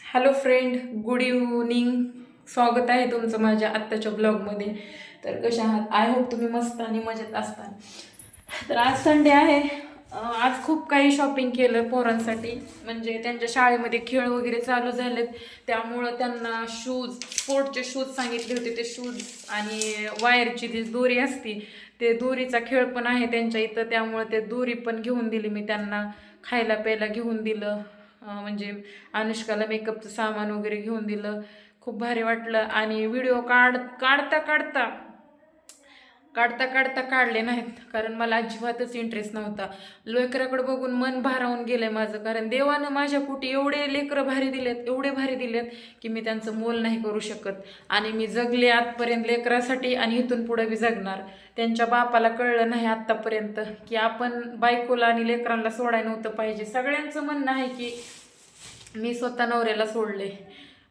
Hello friend, good evening. स्वागत आहे तुमचं माझ्या आत्ताच्या ब्लॉगमध्ये. तर कशा आहात? आय होप तुम्ही मस्त आणि मजेत असता. तर आज संडे आहे. आज खूप काही शॉपिंग केलं पोरांसाठी. म्हणजे त्यांच्या शाळेमध्ये खेळ वगैरे चालू झालेत, त्यामुळं त्यांना शूज, स्पोर्टचे शूज सांगितले होते. ते शूज आणि वायरची जी दोरी असती, ते दोरीचा खेळ पण आहे त्यांच्या इथं, त्यामुळं ते दोरी पण घेऊन दिली मी त्यांना. खायला प्यायला घेऊन दिलं. म्हणजे अनुष्काला मेकअपचं सामान वगैरे घेऊन दिलं. खूप भारी वाटलं. आणि व्हिडिओ काढता काढले नाहीत, कारण मला अजिबातच इंटरेस्ट नव्हता. लेकराकडे बघून मन भारावून गेलंय माझं, कारण देवानं माझ्या कुठे एवढे लेकरं भारी दिलेत, एवढे भारी दिलेत की मी त्यांचं मोल नाही करू शकत. आणि मी जगले आजपर्यंत लेकरासाठी, आणि इथून पुढे बी जगणार. त्यांच्या बापाला कळलं नाही आत्तापर्यंत की आपण बायकोला आणि लेकरांना सोडायला नव्हतं पाहिजे. सगळ्यांचं म्हणणं आहे की मी स्वतः नवऱ्याला सोडले,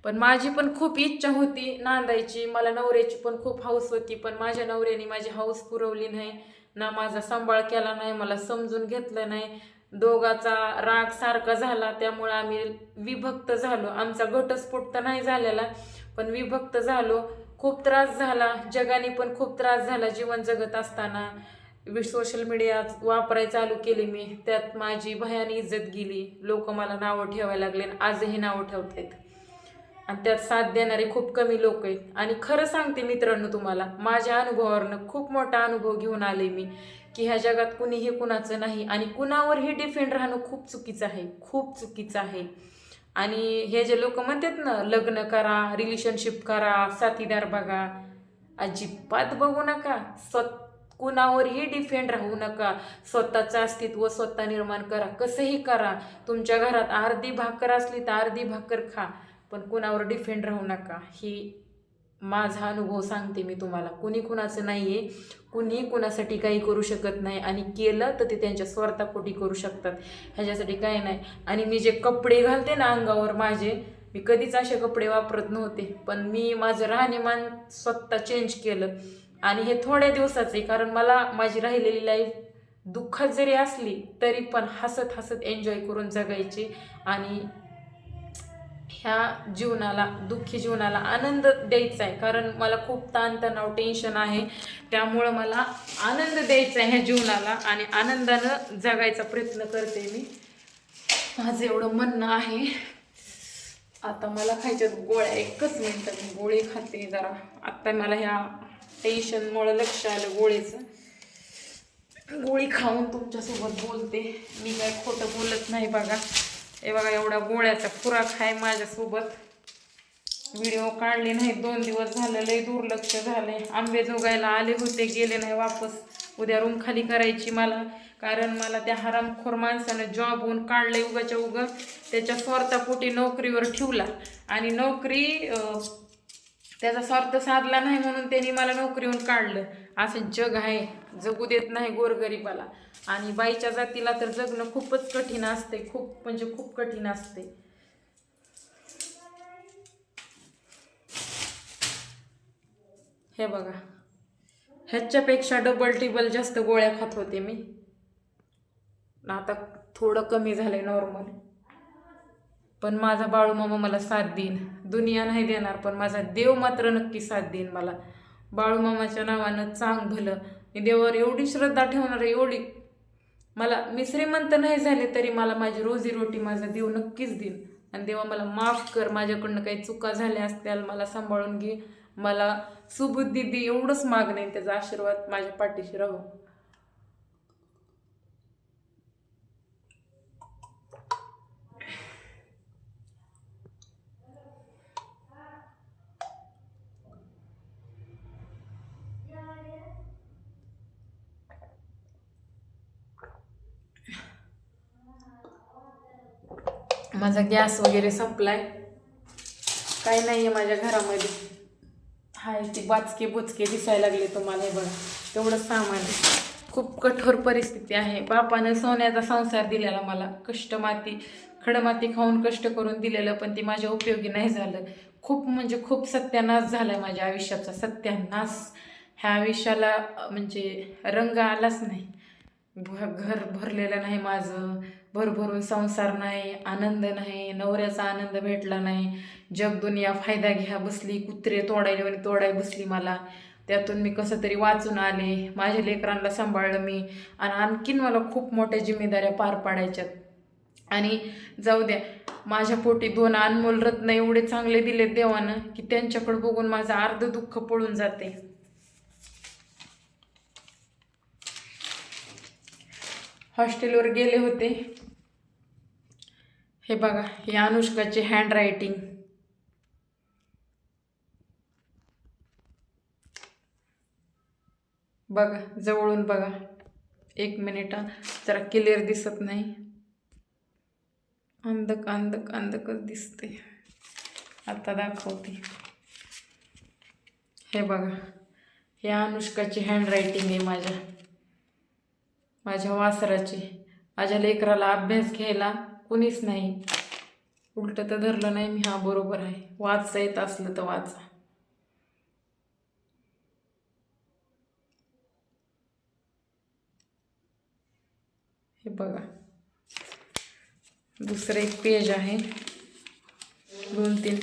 पण माझी पण खूप इच्छा होती नांदायची. मला नवऱ्याची पण खूप हौस होती, पण माझ्या नवऱ्याने माझी हौस पुरवली नाही ना, माझा सांभाळ केला नाही, मला समजून घेतलं नाही. दोघाचा राग सारखा झाला, त्यामुळे आम्ही विभक्त झालो. आमचा घटस्फोट तर नाही झालेला, पण विभक्त झालो. खूप त्रास झाला, जगाने पण खूप त्रास झाला. जीवन जगत असताना सोशल मीडिया वापरायला चालू केली मी, त्यात माझी भयानी इज्जत गेली. लोक मला नावं ठेवायला लागले, आजही नावं ठेवतात. आणि त्यात साथ देणारे खूप कमी लोक आहेत. आणि खरं सांगते मित्रांनो, तुम्हाला माझ्या अनुभवावरनं खूप मोठा अनुभव घेऊन आले मी, की ह्या जगात कुणीही कुणाचं नाही, आणि कुणावरही डिफेंड राहणं खूप चुकीचं आहे, खूप चुकीचं आहे. आणि हे जे लोक म्हणतात ना, लग्न करा, रिलेशनशिप करा, साथीदार बघा, अजिबात बघू नका. कुणावरही डिफेंड राहू नका. स्वतःचं अस्तित्व स्वतः निर्माण करा, कसंही करा. तुमच्या घरात अर्धी भाकर असली तर अर्धी भाकर खा, पण कुणावर डिफेंड राहू नका. ही माझा अनुभव सांगते मी तुम्हाला. कुणी कुणाचं नाही आहे, कुणी कुणासाठी काही करू शकत नाही, आणि केलं तर ते त्यांच्या स्वार्थापोटी करू शकतात, ह्याच्यासाठी काही नाही. आणि मी जे कपडे घालते ना अंगावर माझे, मी कधीच असे कपडे वापरत नव्हते, पण मी माझं राहणीमान स्वतः चेंज केलं. आणि हे थोड्या दिवसाचं आहे, कारण मला माझी राहिलेली लाईफ दुःखात जरी असली तरी पण हसत हसत एन्जॉय करून जगायची. आणि ह्या जीवनाला, दुःखी जीवनाला आनंद द्यायचा आहे, कारण मला खूप ताणतणाव, टेन्शन आहे. त्यामुळं मला आनंद द्यायचा आहे ह्या जीवनाला, आणि आनंदानं जगायचा प्रयत्न करते मी. माझं एवढं म्हणणं आहे. आता मला खायच्यात गोळ्या, एकच मिनटं मी गोळी खाते जरा. आत्ता मला ह्या टेन्शनमुळं लक्ष आलं गोळीचं. गोळी खाऊन तुमच्यासोबत बोलते. मी काय खोटं बोलत नाही बघा. हे बघा, एवढा गोळ्याचा खुराक आहे माझ्यासोबत. व्हिडिओ काढले नाही 2 दिवस झालं, लय दुर्लक्ष झालंय. आंबे जोगायला आले होते, गेले नाही वापस. उद्या रूम खाली करायची मला, कारण मला त्या हरामखोर माणसानं जॉबहून काढलंय उगाच्या उगा. त्याच्या स्वार्थापोटी नोकरीवर ठेवला, आणि नोकरी त्याचा स्वार्थ साधला नाही म्हणून त्यांनी मला नोकरीहून काढलं. असं जग आहे, जगू देत नाही गोरगरिबाला. आणि बाईच्या जातीला तर जगणं खूपच कठीण असते, खूप म्हणजे खूप कठीण असते. हे बघा, ह्याच्यापेक्षा डबल टिबल जास्त गोळ्या खात होते मी. आता थोडं कमी झालंय, नॉर्मल. पण माझा बाळूमामा मला साथ देईन. दुनिया नाही देणार, पण माझा देव मात्र नक्की साथ देईन मला. बाळूमामाच्या नावानं चांग भलं. मी देवावर एवढी श्रद्धा ठेवणार आहे, एवढी. मी श्रीमंत नाही झाले तरी मला माझी रोजीरोटी माझा देव नक्कीच देईन. आणि देवा मला माफ कर, माझ्याकडनं काही चुका झाल्या असत्याल, मला सांभाळून घे, मला सुबुद्धी दे, एवढंच मागणं आहे. त्याचा आशीर्वाद माझ्या पाठीशी राहू. माझा गॅस वगैरे संपलाय, काही नाही आहे माझ्या घरामध्ये. हाय ती बाचके बुचके दिसायला लागले तुम्हाला. हे बघा, तेवढं सामान आहे. खूप कठोर परिस्थिती आहे. बापानं सोन्याचा संसार दिलेला मला, कष्टमाती खडमाती खाऊन कष्ट करून दिलेलं, पण ती माझ्या उपयोगी नाही झालं. खूप म्हणजे खूप सत्यानाश झालाय माझ्या आयुष्याचा, सत्यानाश. ह्या आयुष्याला म्हणजे रंग आलाच नाही. घर भरलेलं नाही माझं, भरभरून संसार नाही, आनंद नाही, नवऱ्याचा आनंद भेटला नाही, जग दुनिया फायदा घ्या बसली, कुत्रे तोडायला आणि तोडाय बसली मला. त्यातून मी कसं तरी वाचून आले, माझ्या लेकरांना सांभाळलं मी, आणि आणखीन मला खूप मोठ्या जिम्मेदाऱ्या पार पाडायच्यात. आणि जाऊ द्या, माझ्या पोटी 2 अनमोल रत्न एवढे चांगले दिलेत देवानं की त्यांच्याकडे बघून माझं अर्ध दुःख पळून जाते. हॉस्टेलवर गेले होते. हे बघा, ही अनुष्काची हँड रायटिंग. बघा, जवळून बघा. 1 मिनिट, जरा क्लिअर दिसत नाही, अंधकच दिसते. आता दाखवते. हे बघा, हे अनुष्काची हँड रायटिंग आहे माझ्या वासराची. माझ्या लेकराला अभ्यास घ्यायला कुणीच नाही, उलटं तर धरलं नाही मी. हा बरोबर आहे, वाचता येत असलं तर वाचा. हे बघा, दुसरं एक पेज आहे. 2-3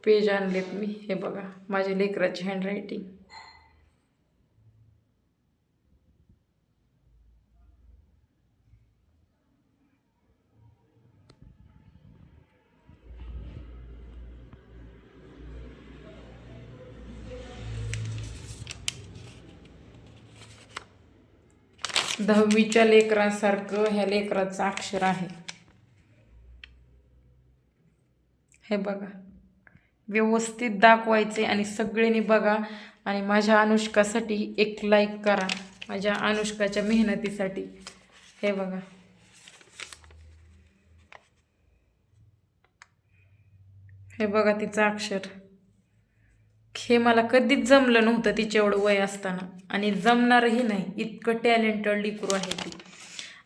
पेज आणलेत मी. हे बघा, माझ्या लेकराची हँड रायटिंग. दहावीच्या लेकरांसारखं ह्या लेकराचं अक्षर आहे. हे बघा, व्यवस्थित दाखवायचे आणि सगळ्यांनी बघा. आणि माझ्या अनुष्कासाठी एक लाईक करा, माझ्या अनुष्काच्या मेहनतीसाठी. हे बघा, हे बघा तिचं अक्षर. हे मला कधीच जमलं नव्हतं तिच्या एवढं वय असताना, आणि जमणारही नाही. इतकं टॅलेंटेड लेकरू आहे ती.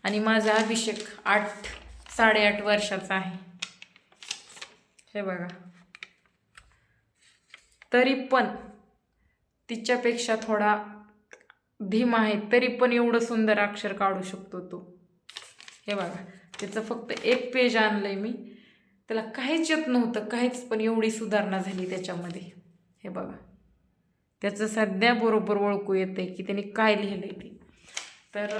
आणि माझा अभिषेक 8-8.5 वर्षाचा आहे. हे बघा, तरी पण तिच्यापेक्षा थोडा धीमा आहे, तरी पण एवढं सुंदर अक्षर काढू शकतो तो. हे बघा, त्याचं फक्त 1 पेज आणलंय मी. त्याला काहीच येत नव्हतं, काहीच, पण एवढी सुधारणा झाली त्याच्यामध्ये. हे बघा, त्याचं सध्या बरोबर ओळखू येते की त्याने काय लिहिलंय ते. तर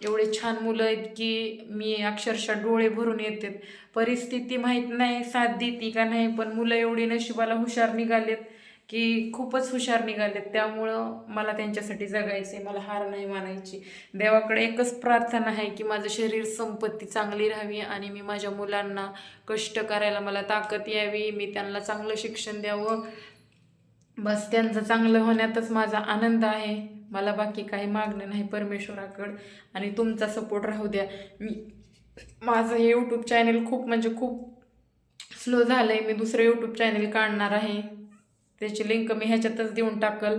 एवढे छान मुलं आहेत की मी अक्षरशः डोळे भरून येतात. परिस्थिती माहीत नाही साथ देती का नाही, पण मुलं एवढी नशिबाला हुशार निघालेत की खूपच हुशार निघालेत. त्यामुळं मला त्यांच्यासाठी जगायचे, मला हार नाही मानायची. देवाकडे एकच प्रार्थना आहे की माझं शरीर संपत्ती चांगली राहावी आणि मी माझ्या मुलांना कष्ट करायला मला ताकद यावी, मी त्यांना चांगलं शिक्षण द्यावं. बस त्यांचं चांगलं होण्यातच माझा आनंद आहे. मला बाकी काही मागणं नाही परमेश्वराकडं. आणि तुमचा सपोर्ट राहू द्या. माझं हे यूट्यूब चॅनल खूप म्हणजे खूप स्लो झालं आहे. मी दुसरं यूट्यूब चॅनल काढणार आहे, त्याची लिंक मी ह्याच्यातच देऊन टाकल.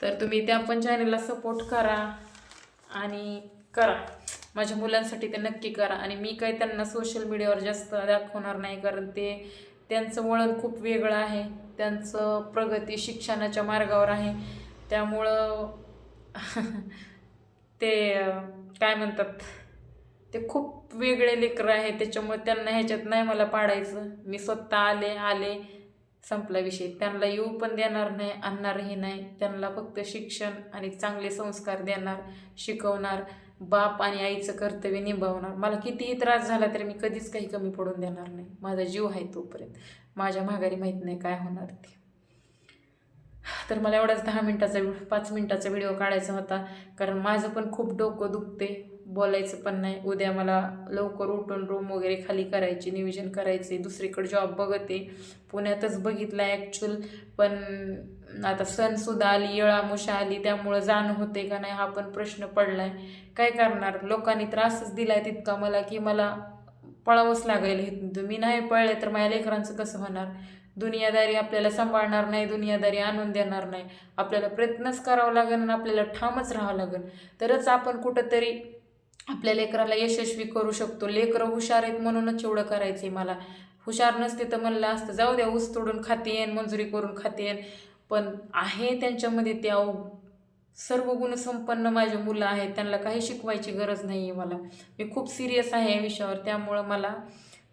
तर तुम्ही त्या पण चॅनलला सपोर्ट करा आणि करा. माझ्या मुलांसाठी ते नक्की करा. आणि मी काही त्यांना सोशल मीडियावर जास्त दाखवणार नाही, कारण त्यांचं वळण खूप वेगळं आहे. त्यांचं प्रगती शिक्षणाच्या मार्गावर आहे. त्यामुळं ते काय म्हणतात, ते खूप वेगळे लेकरं आहे. त्याच्यामुळे त्यांना ह्याच्यात नाही मला पाडायचं. मी स्वतः आले संपला विषय. त्यांना येऊ पण देणार नाही, आणणारही नाही. त्यांना फक्त शिक्षण आणि चांगले संस्कार देणार, शिकवणार, बाप आणि आईचं कर्तव्य निभावणार. मला कितीही त्रास झाला तरी मी कधीच काही कमी पडून देणार नाही. माझा जीव आहे तोपर्यंत. माझ्या माघारी माहीत नाही काय होणार ते. तर मला एवढाच 5 मिनिटाचा व्हिडिओ काढायचा होता, कारण माझं पण खूप डोकं दुखते, बोलायचं पण नाही. उद्या मला लवकर उठून रूम वगैरे खाली करायची, नियोजन करायचे. दुसरीकडे जॉब बघते, पुण्यातच बघितला ॲक्च्युअल, पण आता सणसुद्धा आली, येळामुषा आली, त्यामुळं जाणं होते का नाही हा पण प्रश्न पडलाय. काय करणार, लोकांनी त्रासच दिलाय तितका मला की मला पळावंच लागायला इथून. मी नाही पळले तर माझ्या लेकरांचं कसं होणार. दुनियादारी आपल्याला सांभाळणार नाही, दुनियादारी आणून देणार नाही. आपल्याला प्रयत्नच करावं लागेल आणि आपल्याला ठामच राहावं लागेल, तरच आपण कुठंतरी आपल्या लेकराला यशस्वी करू शकतो. लेकरं हुशार आहेत म्हणूनच एवढं करायचं आहे मला. हुशार नसते तर म्हणलं असतं जाऊ द्या, ऊस तोडून खाते येईन, मंजुरी करून खाते येईन, पण आहे त्यांच्यामध्ये ते सर्व गुणसंपन्न माझे मुलं आहेत, त्यांना काही शिकवायची गरज नाही आहे मला. मी खूप सिरियस आहे या विषयावर, त्यामुळं मला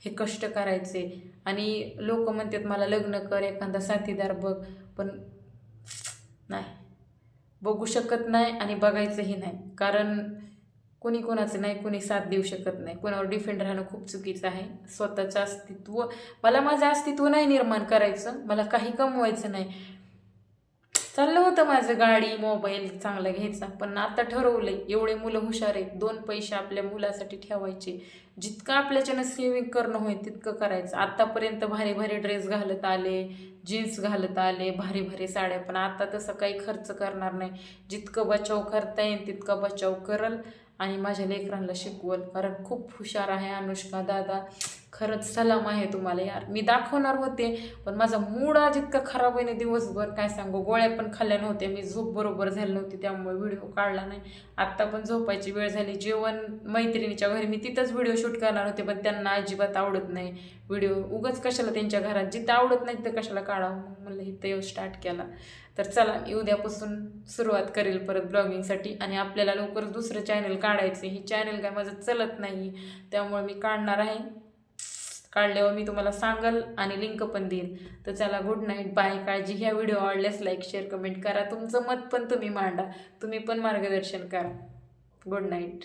हे कष्ट करायचे. आणि लोक म्हणतात मला लग्न कर, एखादा साथीदार बघ, पण नाही, बघू शकत नाही आणि बघायचंही नाही. कारण कोणी कोणाचं नाही, कोणी साथ देऊ शकत नाही. कोणावर डिपेंड राहणं खूप चुकीचं आहे. स्वतःचं अस्तित्व, मला माझं अस्तित्व नाही निर्माण करायचं, मला काही कमवायचं नाही. चाललं होतं माझं गाडी मोबाईल चांगला घ्यायचा, पण आता ठरवलंय, एवढे मुलं हुशार आहेत, 2 पैसे आपल्या मुलासाठी ठेवायचे. जितकं आपल्याच्यानं सेविंग करणं होईल तितकं करायचं. आत्तापर्यंत भारी भारी ड्रेस घालत आले, जीन्स घालत आले, भारी भारी साड्या, पण आता तसं काही खर्च करणार नाही. जितकं बचाव करता येईल तितका बचाव करल आणि माझ्या लेकरांना शिकवल. कारण खूप हुशार आहे अनुष्का दादा, खरंच सलाम आहे तुम्हाला यार. मी दाखवणार होते, पण माझा मूड आज इतका खराब आहे ना दिवसभर, काय सांगू. गोळ्या पण खाल्ल्या नव्हत्या मी, झोप बरोबर झाली नव्हती, त्यामुळे व्हिडिओ काढला नाही. आत्ता पण झोपायची वेळ झाली. जेवण मैत्रिणीच्या घरी, मी तिथंच व्हिडिओ शूट करणार होते, पण त्यांना अजिबात आवडत नाही व्हिडिओ. उगाच कशाला त्यांच्या घरात, जिथं आवडत नाही तिथं कशाला काढावं. मग म्हणलं इथं येऊ स्टार्ट केला. तर चला, मी उद्यापासून सुरुवात करेल परत ब्लॉगिंगसाठी. आणि आपल्याला लवकरच दुसरं चॅनल काढायचं. ही चॅनल काय माझं चलत नाही, त्यामुळे मी काढणार आहे. काढल्यावर मी तुम्हाला सांगल आणि लिंक पण देईन. तर चला, गुड नाईट, बाय. काळजी घ्या. व्हिडिओ आवडल्यास लाईक शेअर कमेंट करा. तुमचं मत पण तुम्ही मांडा, तुम्ही पण मार्गदर्शन करा. Good night.